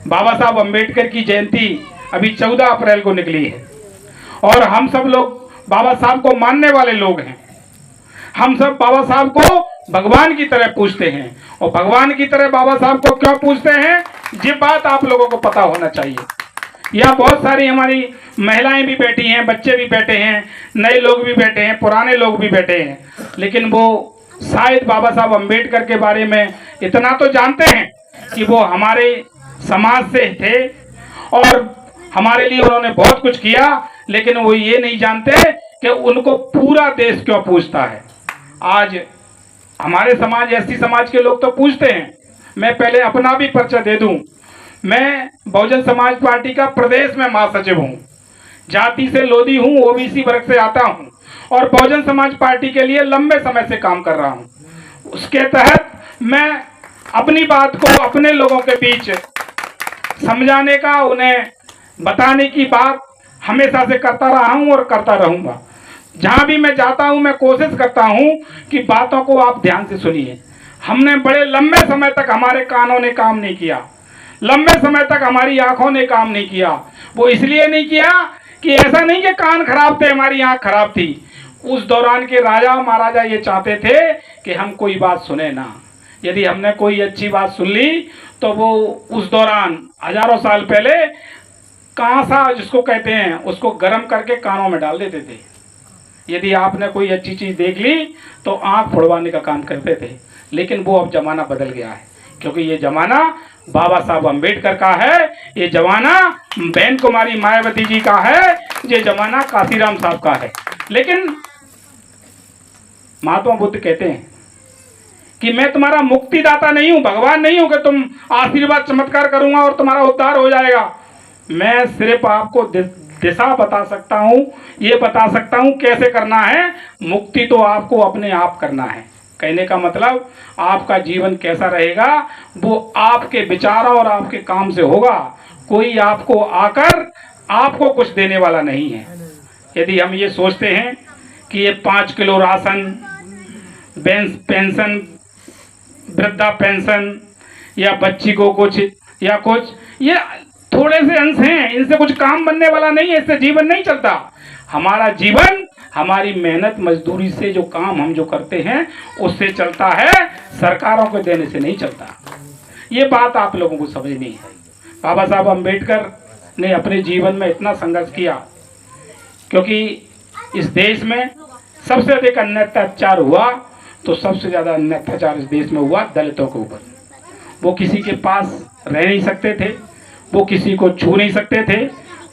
बाबा साहब अम्बेडकर की जयंती अभी 14 अप्रैल को निकली है और हम सब लोग बाबा साहब को मानने वाले लोग हैं। हम सब बाबा साहब को भगवान की तरह पूजते हैं और भगवान की तरह बाबा साहब को क्यों पूजते हैं, ये बात आप लोगों को पता होना चाहिए। यहाँ बहुत सारी हमारी महिलाएं भी बैठी हैं, बच्चे भी बैठे हैं, नए लोग भी बैठे हैं, पुराने लोग भी बैठे हैं, लेकिन वो शायद बाबा साहब अम्बेडकर के बारे में इतना तो जानते हैं कि वो हमारे समाज से थे और हमारे लिए उन्होंने बहुत कुछ किया, लेकिन वो ये नहीं जानते कि उनको पूरा देश क्यों पूजता है। आज हमारे समाज, एससी समाज के लोग तो पूजते हैं। मैं पहले अपना भी परिचय दे दूं, मैं बहुजन समाज पार्टी का प्रदेश में महासचिव हूं, जाति से लोधी हूं, ओबीसी वर्ग से आता हूं और बहुजन समाज पार्टी के लिए लंबे समय से काम कर रहा हूं। उसके तहत मैं अपनी बात को अपने लोगों के बीच समझाने का, उन्हें बताने की बात हमेशा से करता रहा हूं और करता रहूंगा। जहां भी मैं जाता हूं मैं कोशिश करता हूं कि बातों को आप ध्यान से सुनिए। हमने बड़े लंबे समय तक, हमारे कानों ने काम नहीं किया, लंबे समय तक हमारी आंखों ने काम नहीं किया। वो इसलिए नहीं किया कि ऐसा नहीं कि कान खराब थे, हमारी आंख खराब थी। उस दौरान के राजा महाराजा ये चाहते थे कि हम कोई बात सुने ना। यदि हमने कोई अच्छी बात सुन ली तो वो उस दौरान हजारों साल पहले कांसा जिसको कहते हैं उसको गर्म करके कानों में डाल देते थे। यदि आपने कोई अच्छी चीज देख ली तो आंख फोड़वाने का काम करते थे, लेकिन वो अब जमाना बदल गया है, क्योंकि ये जमाना बाबा साहब अम्बेडकर का है, ये जमाना बहन कुमारी मायावती जी का है, ये जमाना काशीराम साहब का है। लेकिन महात्मा बुद्ध कहते हैं कि मैं तुम्हारा मुक्तिदाता नहीं हूं, भगवान नहीं हूं कि तुम आशीर्वाद चमत्कार करूंगा और तुम्हारा उद्धार हो जाएगा। मैं सिर्फ आपको दिशा बता सकता हूं, ये बता सकता हूं कैसे करना है। मुक्ति तो आपको अपने आप करना है। कहने का मतलब आपका जीवन कैसा रहेगा वो आपके विचारों और आपके काम से होगा। कोई आपको आकर आपको कुछ देने वाला नहीं है। यदि हम ये सोचते हैं कि ये 5 किलो राशन, पेंशन, वृद्धा पेंशन या बच्ची को कुछ या कुछ, ये थोड़े से अंश हैं, इनसे कुछ काम बनने वाला नहीं है, इससे जीवन नहीं चलता। हमारा जीवन हमारी मेहनत मजदूरी से जो काम हम जो करते हैं उससे चलता है, सरकारों को देने से नहीं चलता। ये बात आप लोगों को समझनी है। बाबा साहब अम्बेडकर ने अपने जीवन में इतना संघर्ष किया, क्योंकि इस देश में सबसे अधिक अन्य अत्याचार हुआ, तो सबसे ज्यादा अन्य अत्याचार इस देश में हुआ दलितों के ऊपर। वो किसी के पास रह नहीं सकते थे, वो किसी को छू नहीं सकते थे,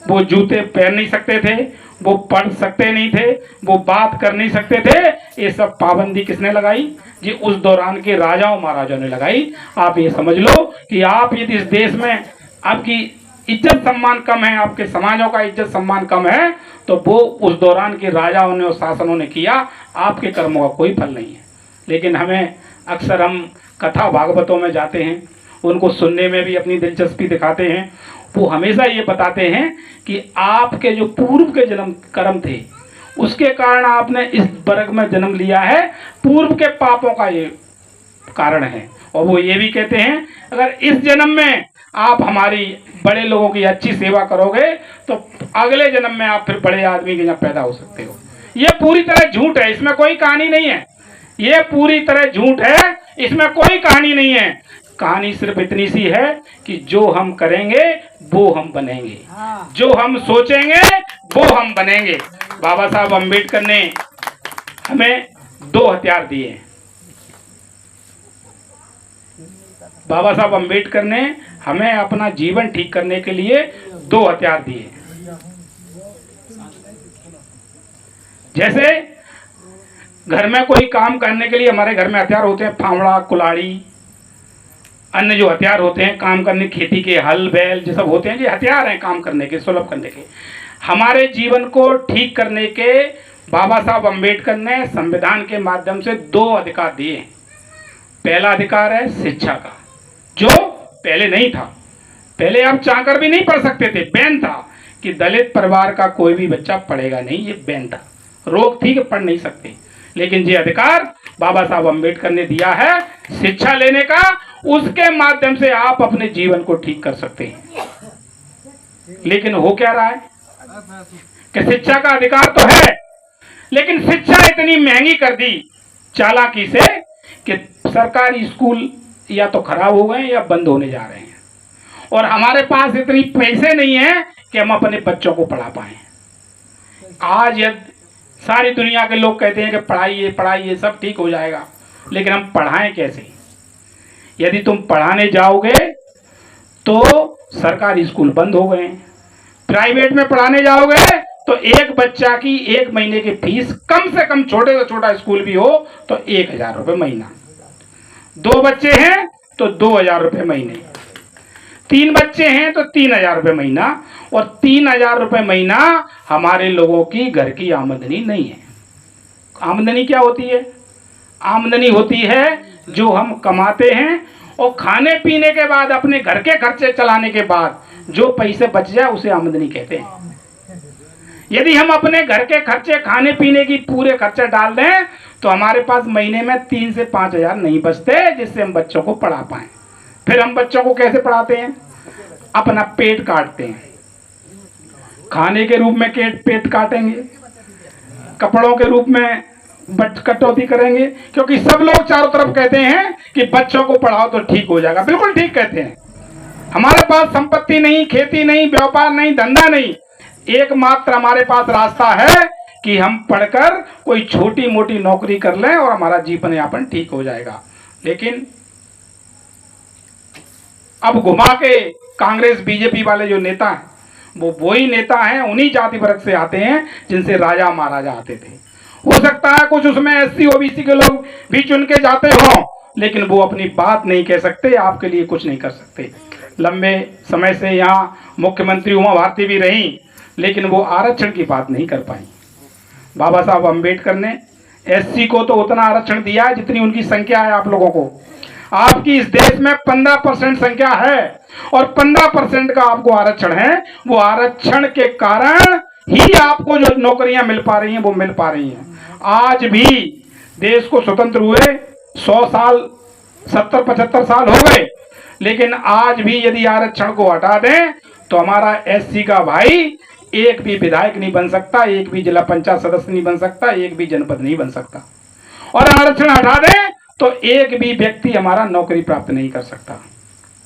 वो जूते पहन नहीं सकते थे, वो पढ़ सकते नहीं थे, वो बात कर नहीं सकते थे। ये सब पाबंदी किसने लगाई? जी उस दौरान के राजाओं महाराजाओं ने लगाई। आप ये समझ लो कि आप यदि इस देश में आपकी इज्जत सम्मान कम है, आपके समाजों का इज्जत सम्मान कम है, तो वो उस दौरान के राजाओं ने और शासनों ने किया, आपके कर्मों का कोई फल नहीं है। लेकिन हमें अक्सर हम कथा भागवतों में जाते हैं, उनको सुनने में भी अपनी दिलचस्पी दिखाते हैं। वो हमेशा ये बताते हैं कि आपके जो पूर्व के जन्म कर्म थे उसके कारण आपने इस वर्ग में जन्म लिया है, पूर्व के पापों का ये कारण है। और वो ये भी कहते हैं अगर इस जन्म में आप हमारी बड़े लोगों की अच्छी सेवा करोगे तो अगले जन्म में आप फिर बड़े आदमी के यहाँ पैदा हो सकते हो। ये पूरी तरह झूठ है, इसमें कोई कहानी नहीं है। ये पूरी तरह झूठ है, इसमें कोई कहानी नहीं है। कहानी सिर्फ इतनी सी है कि जो हम करेंगे वो हम बनेंगे, जो हम सोचेंगे वो हम बनेंगे। बाबा साहब अम्बेडकर ने हमें 2 हथियार दिए। बाबा साहब अम्बेडकर ने हमें अपना जीवन ठीक करने के लिए 2 हथियार दिए। जैसे घर में कोई काम करने के लिए हमारे घर में हथियार होते हैं, फावड़ा, कुल्हाड़ी, अन्य जो हथियार होते हैं काम करने, खेती के हल बैल जो सब होते हैं, ये हथियार हैं काम करने के, सुलभ करने के। हमारे जीवन को ठीक करने के बाबा साहब अम्बेडकर ने संविधान के माध्यम से 2 अधिकार दिए। पहला अधिकार है शिक्षा का, जो पहले नहीं था। पहले आप चाहकर भी नहीं पढ़ सकते थे, बैन था कि दलित परिवार का कोई भी बच्चा पढ़ेगा नहीं, ये बैन था, रोक थी कि पढ़ नहीं सकते। लेकिन ये अधिकार बाबा साहब अम्बेडकर ने दिया है शिक्षा लेने का उसके माध्यम से आप अपने जीवन को ठीक कर सकते हैं। लेकिन हो क्या रहा है कि शिक्षा का अधिकार तो है, लेकिन शिक्षा इतनी महंगी कर दी चालाकी से कि सरकारी स्कूल या तो खराब हो गए या बंद होने जा रहे हैं, और हमारे पास इतनी पैसे नहीं है कि हम अपने बच्चों को पढ़ा पाए। आज सारी दुनिया के लोग कहते हैं कि पढ़ाइए पढ़ाइए सब ठीक हो जाएगा, लेकिन हम पढ़ाएं कैसे? यदि तुम पढ़ाने जाओगे तो सरकारी स्कूल बंद हो गए, प्राइवेट में पढ़ाने जाओगे तो एक बच्चा की एक महीने की फीस कम से कम, छोटे से छोटा स्कूल भी हो तो 1,000 रुपये महीना, 2 बच्चे हैं तो 2,000 रुपये महीने, 3 बच्चे हैं तो 3,000 रुपये महीना, और 3,000 रुपये महीना हमारे लोगों की घर की आमदनी नहीं है। आमदनी क्या होती है? आमदनी होती है जो हम कमाते हैं और खाने पीने के बाद, अपने घर के खर्चे चलाने के बाद जो पैसे बच जाए उसे आमदनी कहते हैं। यदि हम अपने घर के खर्चे, खाने पीने की पूरे खर्चे डाल दें तो हमारे पास महीने में 3 से 5,000 नहीं बचते जिससे हम बच्चों को पढ़ा पाएं। फिर हम बच्चों को कैसे पढ़ाते हैं? अपना पेट काटते हैं, खाने के रूप में पेट काटेंगे, कपड़ों के रूप में कटौती करेंगे, क्योंकि सब लोग चारों तरफ कहते हैं कि बच्चों को पढ़ाओ तो ठीक हो जाएगा। बिल्कुल ठीक कहते हैं। हमारे पास संपत्ति नहीं, खेती नहीं, व्यापार नहीं, धंधा नहीं, एकमात्र हमारे पास रास्ता है कि हम पढ़कर कोई छोटी मोटी नौकरी कर लें और हमारा जीवन यापन ठीक हो जाएगा। लेकिन अब घुमा के कांग्रेस बीजेपी वाले जो नेता हैं वो वही नेता हैं, उन्हीं जाति वर्ग से आते हैं जिनसे राजा महाराजा आते थे। हो सकता है कुछ उसमें एससी ओबीसी के लोग भी चुन के जाते हों, लेकिन वो अपनी बात नहीं कह सकते, आपके लिए कुछ नहीं कर सकते। लंबे समय से यहाँ मुख्यमंत्री उमा भारती भी रही, लेकिन वो आरक्षण की बात नहीं कर पाई। बाबा साहब अम्बेडकर ने एससी को तो उतना आरक्षण दिया है जितनी उनकी संख्या है आप लोगों को। आपकी इस देश में 15% संख्या है और 15% का आपको आरक्षण है। वो आरक्षण के कारण ही आपको जो नौकरियां मिल पा रही हैं वो मिल पा रही हैं। आज भी देश को स्वतंत्र हुए 100 साल, 70-75 साल हो गए, लेकिन आज भी यदि आरक्षण को हटा दें तो हमारा एससी का भाई एक भी विधायक नहीं बन सकता, एक भी जिला पंचायत सदस्य नहीं बन सकता, एक भी जनपद नहीं बन सकता। और आरक्षण हटा दें तो एक भी व्यक्ति हमारा नौकरी प्राप्त नहीं कर सकता,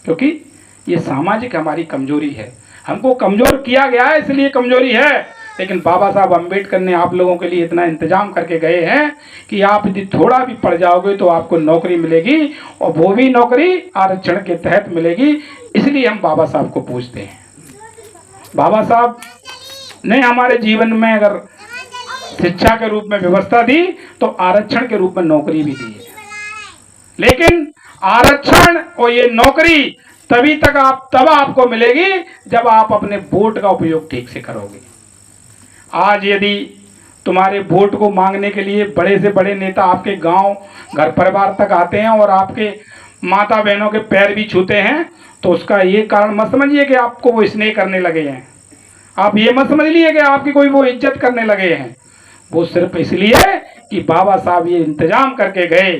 क्योंकि ये सामाजिक हमारी कमजोरी है। हमको कमजोर किया गया है, इसलिए कमजोरी है। लेकिन बाबा साहब अम्बेडकर ने आप लोगों के लिए इतना इंतजाम करके गए हैं कि आप यदि थोड़ा भी पढ़ जाओगे तो आपको नौकरी मिलेगी, और वो भी नौकरी आरक्षण के तहत मिलेगी। इसलिए हम बाबा साहब को पूछते हैं। बाबा साहब ने हमारे जीवन में अगर शिक्षा के रूप में व्यवस्था दी तो आरक्षण के रूप में नौकरी भी दी है। लेकिन आरक्षण और ये नौकरी तभी तक तब आपको मिलेगी जब आप अपने वोट का उपयोग ठीक से करोगे। आज यदि तुम्हारे वोट को मांगने के लिए बड़े से बड़े नेता आपके गांव, घर परिवार तक आते हैं और आपके माता बहनों के पैर भी छूते हैं, तो उसका ये कारण मत समझिए कि आपको वो स्नेह करने लगे हैं। आप ये मत समझ लिए कि आपकी कोई वो इज्जत करने लगे हैं। वो सिर्फ इसलिए कि बाबा साहब ये इंतजाम करके गए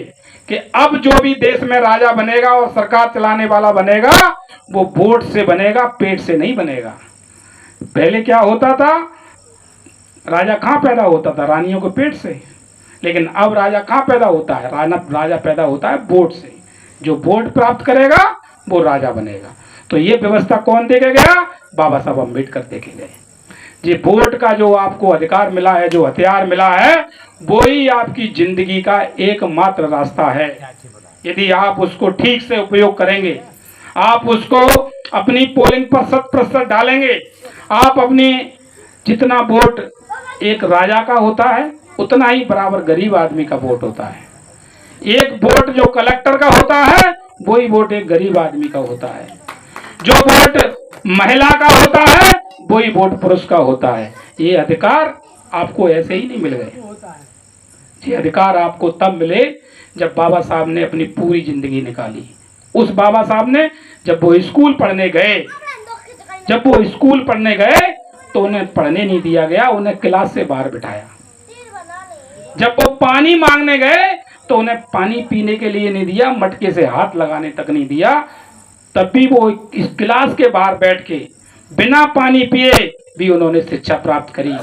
कि अब जो भी देश में राजा बनेगा और सरकार चलाने वाला बनेगा वो वोट से बनेगा, पेट से नहीं बनेगा। पहले क्या होता था? राजा कहाँ पैदा होता था? रानियों के पेट से। लेकिन अब राजा कहाँ पैदा होता है? राजा पैदा होता है वोट से। जो वोट प्राप्त करेगा वो राजा बनेगा। तो ये व्यवस्था कौन दे के गया? बाबा साहब अम्बेडकर दे के गए। ये वोट का जो आपको अधिकार मिला है, जो हथियार मिला है, वो ही आपकी जिंदगी का एकमात्र रास्ता है। यदि आप उसको ठीक से उपयोग करेंगे, आप उसको अपनी पोलिंग पर 100% डालेंगे, आप अपनी जितना वोट एक राजा का होता है उतना ही बराबर गरीब आदमी का वोट होता है। एक वोट जो कलेक्टर का होता है वही वोट एक गरीब आदमी का होता है। जो वोट महिला का होता है वही वोट पुरुष का होता है। ये अधिकार आपको ऐसे ही नहीं मिल गए। ये अधिकार आपको तब मिले जब बाबा साहब ने अपनी पूरी जिंदगी निकाली। उस बाबा साहब ने जब वो स्कूल पढ़ने गए तो उन्हें पढ़ने नहीं दिया गया, उन्हें क्लास से बाहर बिठाया। जब वो पानी मांगने गए तो उन्हें पानी पीने के लिए नहीं दिया, मटके से हाथ लगाने तक नहीं दिया। तब भी वो इस क्लास के बाहर बैठ के बिना पानी पिए भी उन्होंने शिक्षा प्राप्त करी।